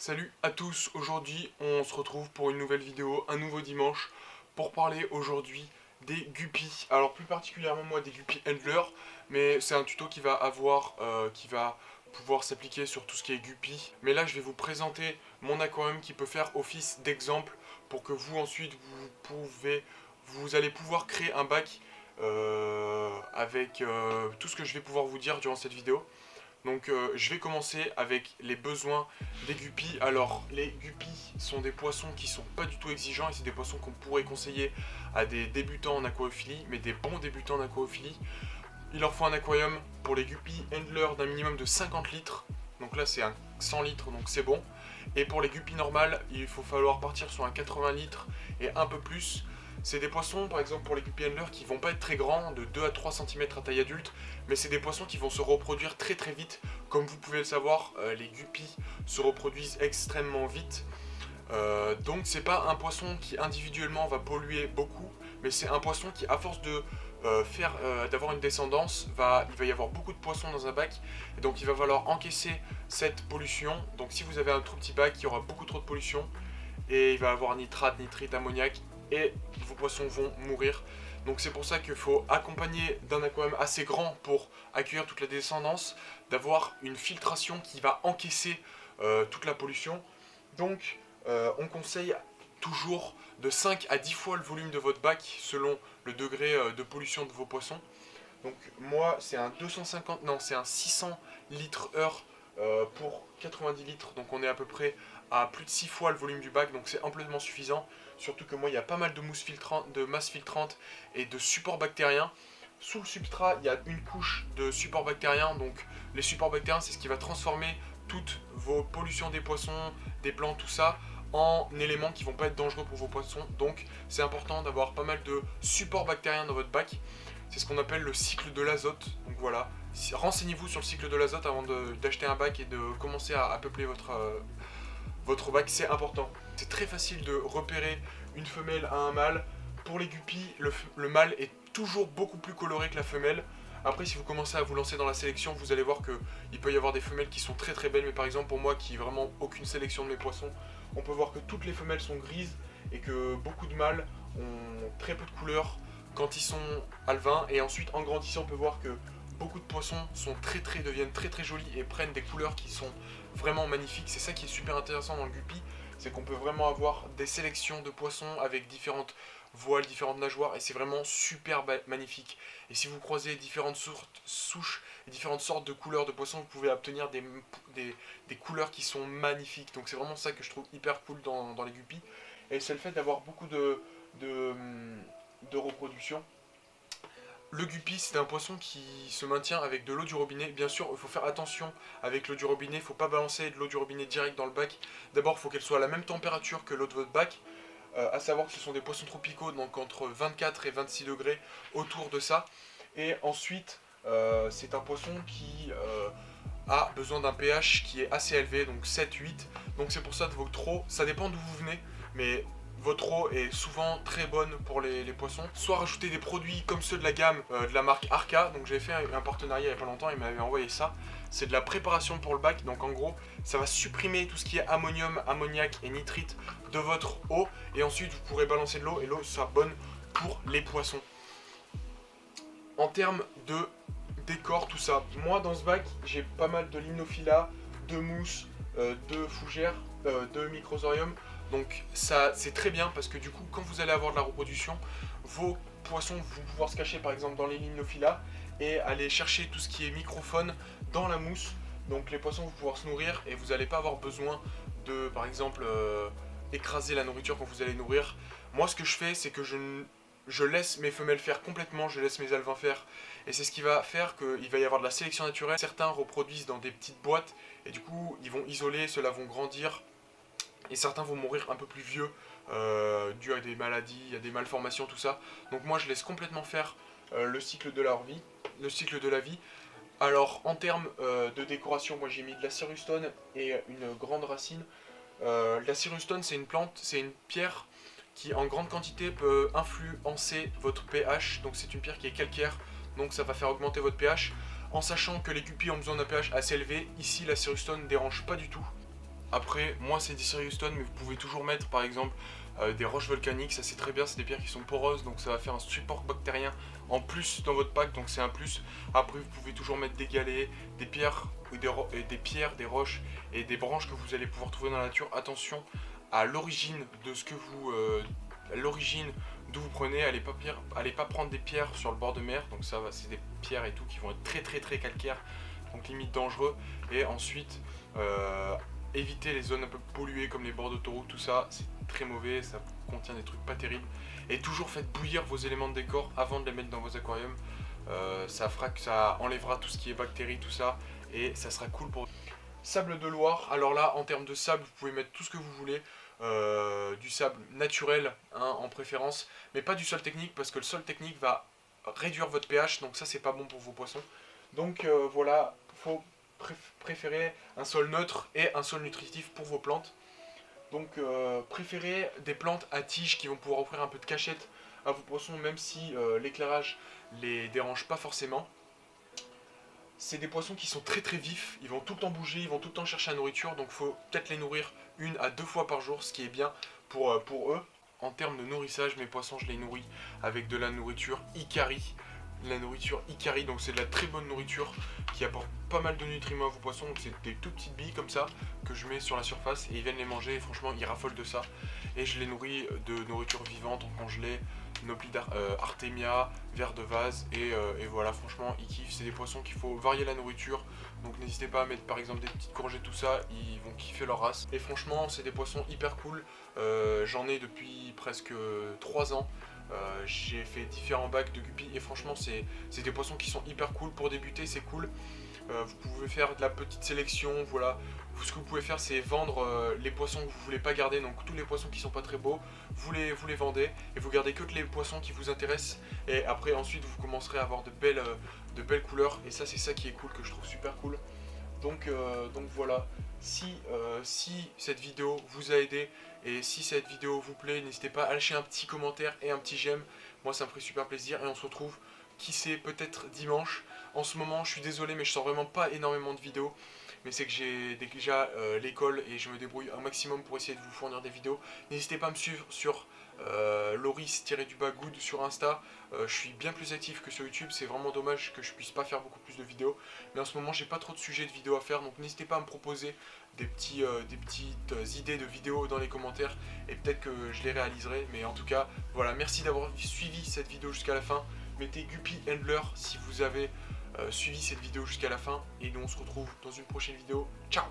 Salut à tous, aujourd'hui on se retrouve pour une nouvelle vidéo, un nouveau dimanche, pour parler aujourd'hui des guppies. Alors plus particulièrement moi des guppies handler, mais c'est un tuto qui va pouvoir s'appliquer sur tout ce qui est guppy. Mais là je vais vous présenter mon aquarium qui peut faire office d'exemple pour que vous ensuite vous allez pouvoir créer un bac avec tout ce que je vais pouvoir vous dire durant cette vidéo. Donc je vais commencer avec les besoins des guppies. Alors les guppies sont des poissons qui sont pas du tout exigeants et c'est des poissons qu'on pourrait conseiller à des débutants en aquariophilie, mais des bons débutants en aquariophilie. Il leur faut un aquarium pour les guppies handler d'un minimum de 50 litres. Donc là c'est un 100 litres donc c'est bon. Et pour les guppies normales, il faut falloir partir sur un 80 litres et un peu plus. C'est des poissons, par exemple pour les guppies handlers, qui vont pas être très grands, de 2 à 3 cm à taille adulte, mais c'est des poissons qui vont se reproduire très très vite. Comme vous pouvez le savoir, les guppies se reproduisent extrêmement vite. Donc c'est pas un poisson qui individuellement va polluer beaucoup, mais c'est un poisson qui, à force de d'avoir une descendance, il va y avoir beaucoup de poissons dans un bac, et donc il va falloir encaisser cette pollution. Donc si vous avez un trop petit bac, il y aura beaucoup trop de pollution, et il va y avoir nitrate, nitrite, ammoniac, et vos poissons vont mourir. Donc c'est pour ça qu'il faut accompagner d'un aquarium assez grand pour accueillir toute la descendance, d'avoir une filtration qui va encaisser toute la pollution. Donc on conseille toujours de 5 à 10 fois le volume de votre bac selon le degré de pollution de vos poissons. Donc moi c'est un 250, non c'est un 600 litres heure pour 90 litres, donc on est à peu près à plus de 6 fois le volume du bac, donc c'est amplement suffisant. Surtout que moi il y a pas mal de mousse filtrante, de masse filtrante et de supports bactériens. Sous le substrat il y a une couche de supports bactériens, donc les supports bactériens c'est ce qui va transformer toutes vos pollutions des poissons, des plantes, tout ça, en éléments qui vont pas être dangereux pour vos poissons. Donc c'est important d'avoir pas mal de supports bactériens dans votre bac. C'est ce qu'on appelle le cycle de l'azote. Donc voilà, renseignez-vous sur le cycle de l'azote avant d'acheter un bac et de commencer à peupler votre bac, c'est important. C'est très facile de repérer une femelle à un mâle. Pour les guppies, le mâle est toujours beaucoup plus coloré que la femelle. Après, si vous commencez à vous lancer dans la sélection, vous allez voir qu'il peut y avoir des femelles qui sont très très belles. Mais par exemple, pour moi qui n'ai vraiment aucune sélection de mes poissons, on peut voir que toutes les femelles sont grises et que beaucoup de mâles ont très peu de couleurs quand ils sont alevins. Et ensuite, en grandissant, on peut voir que beaucoup de poissons deviennent très très jolis et prennent des couleurs qui sont vraiment magnifiques. C'est ça qui est super intéressant dans le guppy, c'est qu'on peut vraiment avoir des sélections de poissons avec différentes voiles, différentes nageoires, et c'est vraiment super magnifique. Et si vous croisez différentes souches et différentes sortes de couleurs de poissons, vous pouvez obtenir des couleurs qui sont magnifiques. Donc c'est vraiment ça que je trouve hyper cool dans les guppies. Et c'est le fait d'avoir beaucoup de reproduction. Le guppy, c'est un poisson qui se maintient avec de l'eau du robinet. Bien sûr, il faut faire attention avec l'eau du robinet. Il ne faut pas balancer de l'eau du robinet direct dans le bac. D'abord, il faut qu'elle soit à la même température que l'eau de votre bac. À savoir que ce sont des poissons tropicaux, donc entre 24 et 26 degrés autour de ça. Et ensuite, c'est un poisson qui a besoin d'un pH qui est assez élevé, donc 7-8. Donc c'est pour ça que votre eau, ça dépend d'où vous venez, mais votre eau est souvent très bonne pour les poissons. Soit rajouter des produits comme ceux de la gamme de la marque Arca. Donc j'avais fait un partenariat il n'y a pas longtemps, ils m'avaient envoyé ça. C'est de la préparation pour le bac. Donc en gros, ça va supprimer tout ce qui est ammonium, ammoniac et nitrite de votre eau. Et ensuite, vous pourrez balancer de l'eau et l'eau sera bonne pour les poissons. En termes de décor, tout ça, moi dans ce bac, j'ai pas mal de limnophila, de mousse, de fougères, de microsorium. Donc ça c'est très bien parce que du coup quand vous allez avoir de la reproduction, vos poissons vont pouvoir se cacher par exemple dans les limnophilas et aller chercher tout ce qui est microfaune dans la mousse. Donc les poissons vont pouvoir se nourrir et vous n'allez pas avoir besoin de par exemple écraser la nourriture quand vous allez nourrir. Moi ce que je fais c'est que je laisse mes femelles faire complètement, je laisse mes alevins faire. Et c'est ce qui va faire qu'il va y avoir de la sélection naturelle. Certains reproduisent dans des petites boîtes et du coup ils vont isoler, ceux-là vont grandir. Et certains vont mourir un peu plus vieux, dû à des maladies, à des malformations, tout ça. Donc moi je laisse complètement faire le cycle de leur vie, le cycle de la vie. Alors en termes de décoration, moi j'ai mis de la cyrustone et une grande racine. La cyrustone c'est une plante, c'est une pierre qui en grande quantité peut influencer votre pH. Donc c'est une pierre qui est calcaire, donc ça va faire augmenter votre pH. En sachant que les guppies ont besoin d'un pH assez élevé, ici la cyrustone ne dérange pas du tout. Après, moi c'est des Serious Stone, mais vous pouvez toujours mettre par exemple des roches volcaniques, ça c'est très bien, c'est des pierres qui sont poreuses, donc ça va faire un support bactérien en plus dans votre pack, donc c'est un plus. Après vous pouvez toujours mettre des galets, des pierres, des pierres, des roches et des branches que vous allez pouvoir trouver dans la nature. Attention à l'origine de ce que vous... l'origine d'où vous prenez, allez pas prendre des pierres sur le bord de mer, donc ça c'est des pierres et tout qui vont être très calcaires, donc limite dangereux. Et ensuite évitez les zones un peu polluées comme les bords d'autoroute, tout ça c'est très mauvais, ça contient des trucs pas terribles. Et toujours faites bouillir vos éléments de décor avant de les mettre dans vos aquariums. Ça fera que ça enlèvera tout ce qui est bactéries, tout ça, et ça sera cool pour... Sable de Loire, alors là en termes de sable vous pouvez mettre tout ce que vous voulez, du sable naturel hein, en préférence, mais pas du sol technique parce que le sol technique va réduire votre pH, donc ça c'est pas bon pour vos poissons. Donc voilà, faut préférer un sol neutre et un sol nutritif pour vos plantes. Donc préférez des plantes à tiges qui vont pouvoir offrir un peu de cachette à vos poissons, même si l'éclairage les dérange pas forcément. C'est des poissons qui sont très vifs, ils vont tout le temps bouger, ils vont tout le temps chercher la nourriture, donc il faut peut-être les nourrir 1 à 2 fois par jour, ce qui est bien pour eux. En termes de nourrissage, mes poissons je les nourris avec de la nourriture Ikari. La nourriture Ikari, donc c'est de la très bonne nourriture qui apporte pas mal de nutriments à vos poissons. Donc c'est des toutes petites billes comme ça que je mets sur la surface et ils viennent les manger et franchement ils raffolent de ça. Et je les nourris de nourriture vivante en congelé, Noplida, Artemia, vers de vase et voilà, franchement ils kiffent. C'est des poissons qu'il faut varier la nourriture, donc n'hésitez pas à mettre par exemple des petites courgettes, tout ça, ils vont kiffer leur race. Et franchement c'est des poissons hyper cool, j'en ai depuis presque 3 ans. J'ai fait différents bacs de guppies et franchement c'est des poissons qui sont hyper cool. Pour débuter c'est cool, vous pouvez faire de la petite sélection, voilà. Ce que vous pouvez faire c'est vendre les poissons que vous voulez pas garder, donc tous les poissons qui sont pas très beaux, vous les vendez et vous gardez que les poissons qui vous intéressent, et après ensuite vous commencerez à avoir de belles couleurs, et ça c'est ça qui est cool, que je trouve super cool. Donc voilà, si cette vidéo vous a aidé et si cette vidéo vous plaît, n'hésitez pas à lâcher un petit commentaire et un petit j'aime, moi ça me ferait super plaisir. Et on se retrouve, qui sait, peut-être dimanche. En ce moment je suis désolé mais je sors vraiment pas énormément de vidéos, mais c'est que j'ai déjà l'école et je me débrouille un maximum pour essayer de vous fournir des vidéos. N'hésitez pas à me suivre sur Loris-good sur Insta. Je suis bien plus actif que sur YouTube, c'est vraiment dommage que je puisse pas faire beaucoup plus de vidéos, mais en ce moment j'ai pas trop de sujets de vidéos à faire, donc n'hésitez pas à me proposer des petites idées de vidéos dans les commentaires et peut-être que je les réaliserai. Mais en tout cas voilà, merci d'avoir suivi cette vidéo jusqu'à la fin. Mettez Guppy Handler si vous avez suivi cette vidéo jusqu'à la fin, et nous on se retrouve dans une prochaine vidéo. Ciao.